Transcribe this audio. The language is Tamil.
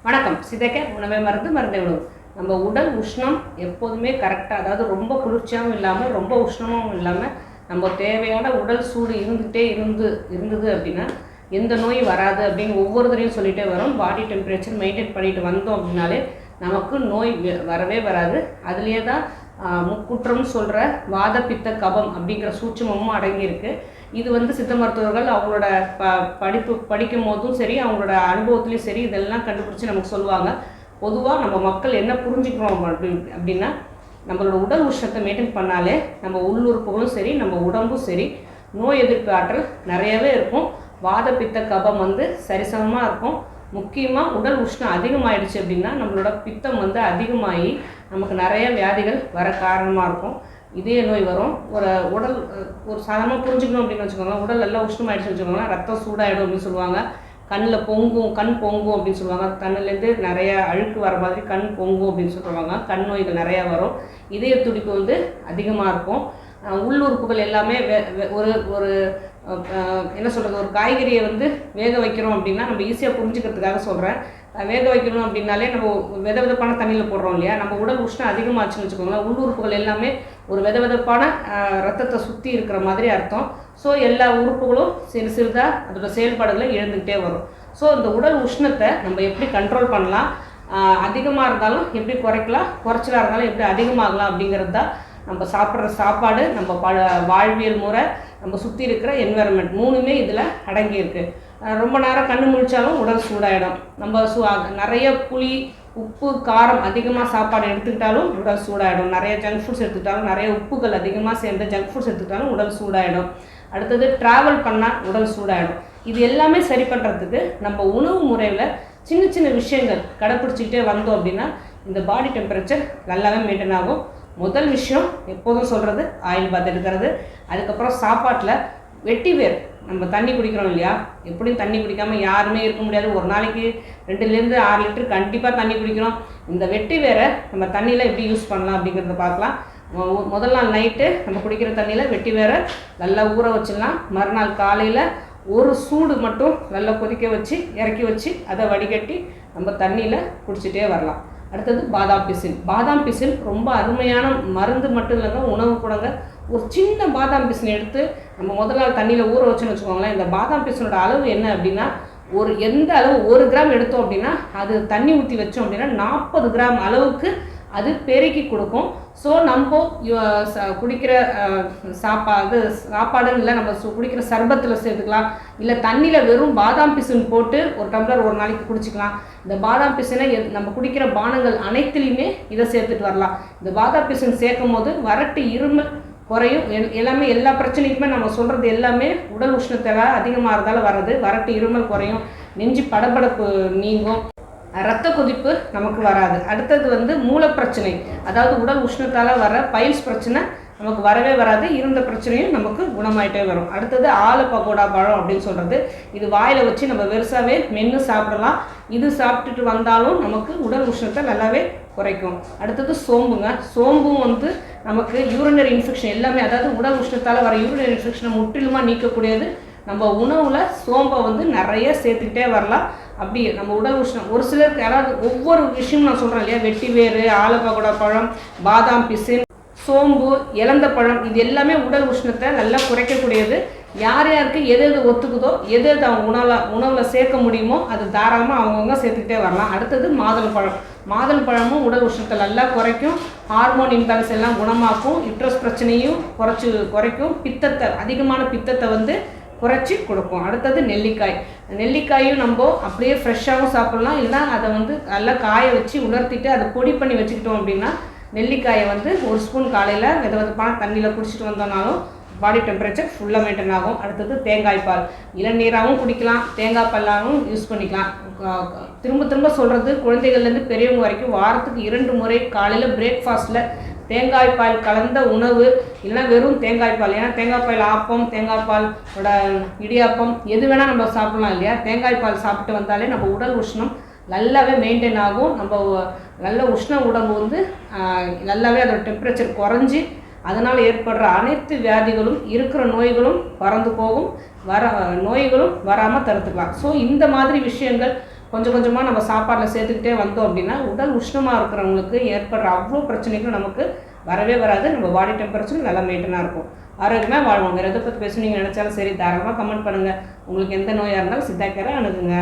வணக்கம். சிதைக்க உணவே மருந்து மருந்தை உணவு. நம்ம உடல் உஷ்ணம் எப்போதுமே கரெக்டாக, அதாவது ரொம்ப குளிர்ச்சியாகவும் இல்லாமல் ரொம்ப உஷ்ணமும் இல்லாமல் நம்ம தேவையான உடல் சூடு இருந்தது அப்படின்னா எந்த நோய் வராது அப்படின்னு ஒவ்வொருத்தரையும் சொல்லிகிட்டே வரோம். பாடி டெம்பரேச்சர் மெயின்டைன் பண்ணிட்டு வந்தோம் அப்படின்னாலே நமக்கு நோய் வரவே வராது. அதுலேயே தான் முக்குற்றம்னு சொல்கிற வாத பித்த கபம் அப்படிங்கிற சூட்சமும் அடங்கியிருக்கு. இது சித்த மருத்துவர்கள் அவங்களோட படிக்கும் போதும் சரி, அவங்களோட அனுபவத்துலேயும் சரி, இதெல்லாம் கண்டுபிடிச்சி நமக்கு சொல்லுவாங்க. பொதுவாக நம்ம மக்கள் என்ன புரிஞ்சுக்கிறோம் அப்படின்னா, நம்மளோட உடல் உஷ்ணத்தை மெயின்டைன் பண்ணாலே நம்ம உள்ளுறுப்புகளும் சரி, நம்ம உடம்பும் சரி, நோய் எதிர்ப்பு ஆற்றல் நிறையவே இருக்கும். வாத பித்த கபம் சரிசமமாக இருக்கும். முக்கியமாக உடல் உஷ்ணம் அதிகமாகிடுச்சு அப்படின்னா நம்மளோட பித்தம் அதிகமாகி நமக்கு நிறைய வியாதிகள் வர காரணமாக இருக்கும். இதய நோய் வரும். ஒரு சாதாரணமாக புரிஞ்சுக்கணும் அப்படின்னு வச்சுக்கோங்க. உடல் எல்லாம் உஷ்ணமாகிடுச்சுன்னு வச்சுக்கோங்களேன், ரத்தம் சூடாகிடும் அப்படின்னு சொல்லுவாங்க. கண் பொங்கும் அப்படின்னு சொல்லுவாங்க. கண்ணுலேருந்து நிறைய அழுக்கு வர மாதிரி கண் பொங்கும் அப்படின்னு சொல்லுவாங்க. கண் நோய்கள் நிறையா வரும். இதய துடிப்பு அதிகமாக இருக்கும். உள்ளுறுப்புகள் எல்லாமே ஒரு ஒரு என்ன சொல்கிறது, ஒரு காய்கறியை வேக வைக்கிறோம் அப்படின்னா நம்ம ஈஸியாக புரிஞ்சுக்கிறதுக்காக சொல்கிறேன். வேக வைக்கணும் அப்படின்னாலே நம்ம வெதப்பான தண்ணியில் போடுறோம் இல்லையா, நம்ம உடல் உஷ்ணம் அதிகமாச்சுன்னு வச்சுக்கோங்களேன், உள்ளுறுப்புகள் எல்லாமே ஒரு வெதப்பான ரத்தத்தை சுற்றி இருக்கிற மாதிரி அர்த்தம். ஸோ எல்லா உறுப்புகளும் சிறிதாக அதோட செயல்பாடுகளை இழந்துக்கிட்டே வரும். ஸோ இந்த உடல் உஷ்ணத்தை நம்ம எப்படி கண்ட்ரோல் பண்ணலாம், அதிகமாக இருந்தாலும் எப்படி குறைக்கலாம், குறைச்சலாக இருந்தாலும் எப்படி அதிகமாகலாம் அப்படிங்கிறது தான் நம்ம சாப்பிட்ற சாப்பாடு, நம்ம வாழ்வியல் முறை, நம்ம சுற்றி இருக்கிற என்விரான்மெண்ட் மூணுமே இதில் அடங்கியிருக்கு. ரொம்ப நேரம் கண்ணு முழிச்சாலும் உடல் சூடாயிடும். நம்ம நிறைய புளி, உப்பு, காரம் அதிகமாக சாப்பாடு எடுத்துக்கிட்டாலும் உடல் சூடாயிடும். நிறைய ஜங்க் ஃபுட்ஸ் எடுத்துக்கிட்டாலும், நிறைய உப்புகள் அதிகமாக சேர்ந்த ஜங்க் ஃபுட்ஸ் எடுத்துக்கிட்டாலும் உடல் சூடாயிடும். அடுத்தது ட்ராவல் பண்ணால் உடல் சூடாயிடும். இது எல்லாமே சரி பண்ணுறதுக்கு நம்ம உணவு முறையில் சின்ன சின்ன விஷயங்கள் கடைப்பிடிச்சிக்கிட்டே வந்தோம் அப்படின்னா இந்த பாடி டெம்பரேச்சர் நல்லாவே மெயின்டைன் ஆகும். முதல் விஷயம் எப்போதும் சொல்கிறது ஆயில் பாத் எடுக்கிறது. அதுக்கப்புறம் சாப்பாட்டில் வெட்டி வேர், நம்ம தண்ணி குடிக்கிறோம் இல்லையா, எப்படியும் தண்ணி குடிக்காமல் யாருமே இருக்க முடியாது. ஒரு நாளைக்கு 2லேருந்து 6 லிட்டர் கண்டிப்பாக தண்ணி குடிக்கிறோம். இந்த வெட்டி வேரை நம்ம தண்ணியில் எப்படி யூஸ் பண்ணலாம் அப்படிங்கிறத பார்க்கலாம். முதல் நாள் நைட்டு நம்ம குடிக்கிற தண்ணியில் வெட்டி வேரை நல்லா ஊற வச்சிடலாம். மறுநாள் காலையில் ஒரு சூடு மட்டும் நல்லா கொதிக்க வச்சு இறக்கி வச்சு அதை வடிகட்டி நம்ம தண்ணியில் குடிச்சிட்டே வரலாம். அடுத்தது பாதாம் பிசின் ரொம்ப அருமையான மருந்து மட்டும் இல்லைங்க, உணவு கூடங்க. ஒரு சின்ன பாதாம் பிசின் எடுத்து நம்ம முதல் நாள் தண்ணியில் ஊற வச்சுன்னு வச்சுக்கோங்களேன். இந்த பாதாம் பிசினோட அளவு என்ன அப்படின்னா, எந்த அளவு 1 கிராம் எடுத்தோம் அப்படின்னா அது தண்ணி ஊற்றி வச்சோம் அப்படின்னா 40 கிராம் அளவுக்கு அது பெருக்கி கொடுக்கும். ஸோ நம்ம குடிக்கிற சாப்பாடுன்னு இல்லை, நம்ம குடிக்கிற சர்பத்தில் சேர்த்துக்கலாம், இல்லை தண்ணியில் வெறும் பாதாம் பிசின் போட்டு ஒரு டம்ளர் ஒரு நாளைக்கு குடிச்சிக்கலாம். இந்த பாதாம் பிசினை நம்ம குடிக்கிற பானங்கள் அனைத்துலேயுமே இதை சேர்த்துட்டு வரலாம். இந்த பாதாம் பிசின் சேர்க்கும் போது வறட்டு, இருமல் குறையும். எல்லாமே எல்லா பிரச்சனைக்குமே நம்ம சொல்கிறது எல்லாமே உடல் உஷ்ணத்தை அதிகமாக இருந்தாலும் வர்றது. வறட்டு, இருமல் குறையும். நெஞ்சு படபடப்பு நீங்கும். இரத்த கொதிப்பு நமக்கு வராது. அடுத்தது மூலப்பிரச்சனை, அதாவது உடல் உஷ்ணத்தால் வர பைல்ஸ் பிரச்சனை நமக்கு வரவே வராது. இருந்த பிரச்சனையும் நமக்கு குணமாயிட்டே வரும். அடுத்தது ஆல பகோடா பழம் அப்படின்னு சொல்கிறது. இது வாயில் வச்சு நம்ம வெறுசாவே மென்று சாப்பிடலாம். இது சாப்பிட்டுட்டு வந்தாலும் நமக்கு உடல் உஷ்ணத்தை நல்லாவே குறைக்கும். அடுத்தது சோம்பும் நமக்கு யூரினரி இன்ஃபெக்ஷன் எல்லாமே, அதாவது உடல் உஷ்ணத்தால் வர யூரினரி இன்ஃபெக்ஷனை முற்றிலுமாக நீக்கக்கூடியது. நம்ம உணவில் சோம்பை நிறைய சேர்த்துக்கிட்டே வரலாம். அப்படி நம்ம உடல் உஷ்ணம் ஒரு சிலருக்கு, யாராவது ஒவ்வொரு விஷயமும் நான் சொல்கிறேன் இல்லையா, வெட்டி வேறு, ஆலப்பகோடா பழம், பாதாம் பிசின், சோம்பு, இலந்த பழம், இது எல்லாமே உடல் உஷ்ணத்தை நல்லா குறைக்கக்கூடியது. யார் யாருக்கு எது ஒத்துக்குதோ, எது அவங்க உணவில் சேர்க்க முடியுமோ அது தாராளமாக அவங்கவுங்க சேர்த்துக்கிட்டே வரலாம். அடுத்தது மாதுளை பழமும் உடல் உஷ்ணத்தை நல்லா குறைக்கும். ஹார்மோன் இம்பேலன்ஸ் எல்லாம் குணமாக்கும். யுட்ரஸ் பிரச்சனையும் குறைக்கும். அதிகமான பித்தத்தை குறைச்சி கொடுக்கும். அடுத்தது நெல்லிக்காயும் நம்ம அப்படியே ஃப்ரெஷ்ஷாகவும் சாப்பிட்லாம், இல்லைனா அதை நல்லா காய வச்சு உலர்த்திட்டு அதை பொடி பண்ணி வச்சுக்கிட்டோம் அப்படின்னா நெல்லிக்காயை 1 ஸ்பூன் காலையில் வெதப்பான தண்ணியில் குடிச்சிட்டு வந்தோம்னாலும் பாடி டெம்பரேச்சர் ஃபுல்லாக மெயின்டைன் ஆகும். அடுத்தது தேங்காய் பால், இளநீராகவும் குடிக்கலாம், தேங்காய் பாலாகவும் யூஸ் பண்ணிக்கலாம். திரும்ப சொல்கிறது, குழந்தைகள்லேருந்து பெரியவங்க வரைக்கும் வாரத்துக்கு 2 முறை காலையில் பிரேக்ஃபாஸ்ட்டில் தேங்காய் பால் கலந்த உணவு, இல்லைனா வெறும் தேங்காய் பால். ஏன்னா தேங்காய் பால் ஆப்பம், தேங்காய் பாலோட இடியாப்பம் எது வேணால் நம்ம சாப்பிடலாம் இல்லையா. தேங்காய் பால் சாப்பிட்டு வந்தாலே நம்ம உடல் உஷ்ணம் நல்லாவே மெயின்டைன் ஆகும். நம்ம நல்ல உஷ்ண உடம்பு நல்லாவே அதோட டெம்பரேச்சர் குறைஞ்சி அதனால் ஏற்படுற அனைத்து வியாதிகளும், இருக்கிற நோய்களும் பறந்து போகும். நோய்களும் வராமல் தடுத்துக்கலாம். ஸோ இந்த மாதிரி விஷயங்கள் கொஞ்சம் கொஞ்சமாக நம்ம சாப்பாட்டில் சேர்த்துக்கிட்டே வந்தோம் அப்படின்னா உடல் உஷ்ணமாக இருக்கிறவங்களுக்கு ஏற்படுற அவ்வளோ பிரச்சனைகளும் நமக்கு வரவே வராது. நம்ம பாடி டெம்பரேச்சரும் நல்லா மெயின்டைனாக இருக்கும். ஆரோக்கியமாக வாழ்வோம். வேறு எதை பற்றி பேசணும் நீங்கள் நினச்சாலும் சரி, தாராளமாக கமெண்ட் பண்ணுங்கள். உங்களுக்கு எந்த நோயாக இருந்தாலும் சித்தா கேரை அணுகுங்க.